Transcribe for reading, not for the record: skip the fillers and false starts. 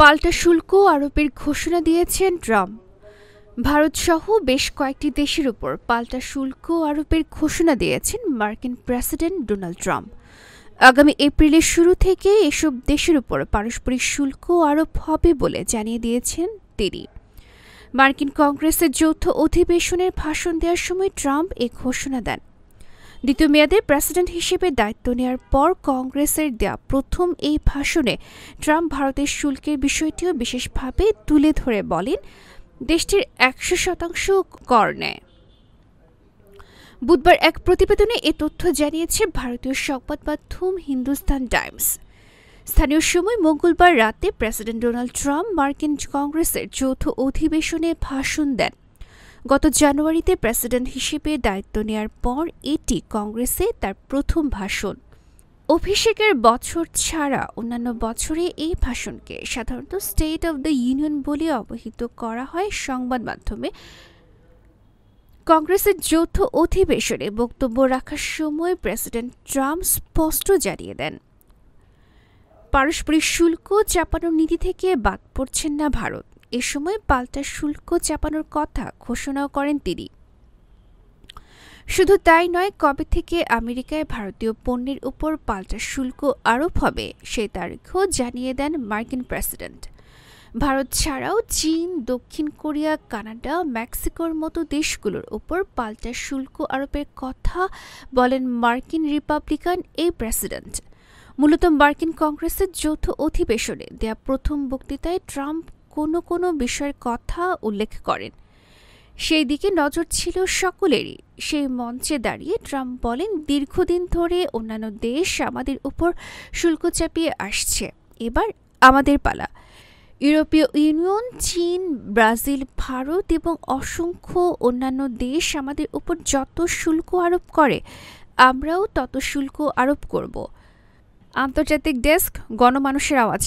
পাল্টা শুল্ক আরোপের ঘোষণা দিয়েছেন ট্রাম্প। ভারতসহ বেশ কয়েকটি দেশের উপর পাল্টা শুল্ক আরোপের ঘোষণা দিয়েছেন মার্কিন প্রেসিডেন্ট ডোনাল্ড ট্রাম্প। আগামী এপ্রিলের শুরু থেকে এসব দেশের উপর পারস্পরিক শুল্ক আরোপ হবে বলে জানিয়ে দিয়েছেন তিনি। মার্কিন কংগ্রেসের যৌথ অধিবেশনের ভাষণ দেওয়ার সময় ট্রাম্প এ ঘোষণা দেন। দ্বিতীয় মেয়াদে প্রেসিডেন্ট হিসেবে দায়িত্ব নেওয়ার পর কংগ্রেসের দেয়া প্রথম এই ভাষণে ট্রাম্প ভারতের শুল্কের বিষয়টিও বিশেষভাবে তুলে ধরে বলেন, দেশটির ১০০% কর নেয়। বুধবার এক প্রতিবেদনে এ তথ্য জানিয়েছে ভারতীয় সংবাদ মাধ্যম হিন্দুস্তান টাইমস। স্থানীয় সময় মঙ্গলবার রাতে প্রেসিডেন্ট ডোনাল্ড ট্রাম্প মার্কিন কংগ্রেসের যৌথ অধিবেশনে ভাষণ দেন। গত জানুয়ারিতে প্রেসিডেন্ট হিসেবে দায়িত্ব নেয়ার পর এটি কংগ্রেসে তার প্রথম ভাষণ। অভিষেকের বছর ছাড়া অন্যান্য বছরে এই ভাষণকে সাধারণত স্টেট অব দ্য ইউনিয়ন বলে অবহিত করা হয় সংবাদ মাধ্যমে। কংগ্রেসের যৌথ অধিবেশনে বক্তব্য রাখার সময় প্রেসিডেন্ট ট্রাম্প স্পষ্ট জানিয়ে দেন, পারস্পরিক শুল্ক চাপানোর নীতি থেকে বাদ পড়ছেন না ভারত। এ সময় পাল্টা শুল্ক চাপানোর কথা ঘোষণাও করেন তিনি। শুধু তাই নয়, কবে থেকে আমেরিকায় ভারতীয় পণ্যের উপর পাল্টা শুল্ক আরোপ হবে সেই তারিখও জানিয়ে দেন মার্কিন প্রেসিডেন্ট। ভারত ছাড়াও চীন, দক্ষিণ কোরিয়া, কানাডা, মেক্সিকোর মতো দেশগুলোর উপর পাল্টা শুল্ক আরোপের কথা বলেন মার্কিন রিপাবলিকান এই প্রেসিডেন্ট। মূলত মার্কিন কংগ্রেসের যৌথ অধিবেশনে দেয়া প্রথম বক্তৃতায় ট্রাম্প কোনো বিষয়ের কথা উল্লেখ করেন। সেই দিকে নজর ছিল সকলেরই। সেই মঞ্চে দাঁড়িয়ে ট্রাম্প বলেন, দীর্ঘদিন ধরে অন্যান্য দেশ আমাদের উপর শুল্ক চাপিয়ে আসছে, এবার আমাদের পালা। ইউরোপীয় ইউনিয়ন, চীন, ব্রাজিল, ভারত এবং অসংখ্য অন্যান্য দেশ আমাদের উপর যত শুল্ক আরোপ করে, আমরাও তত শুল্ক আরোপ করব। আন্তর্জাতিক ডেস্ক, গণমানুষের আওয়াজ।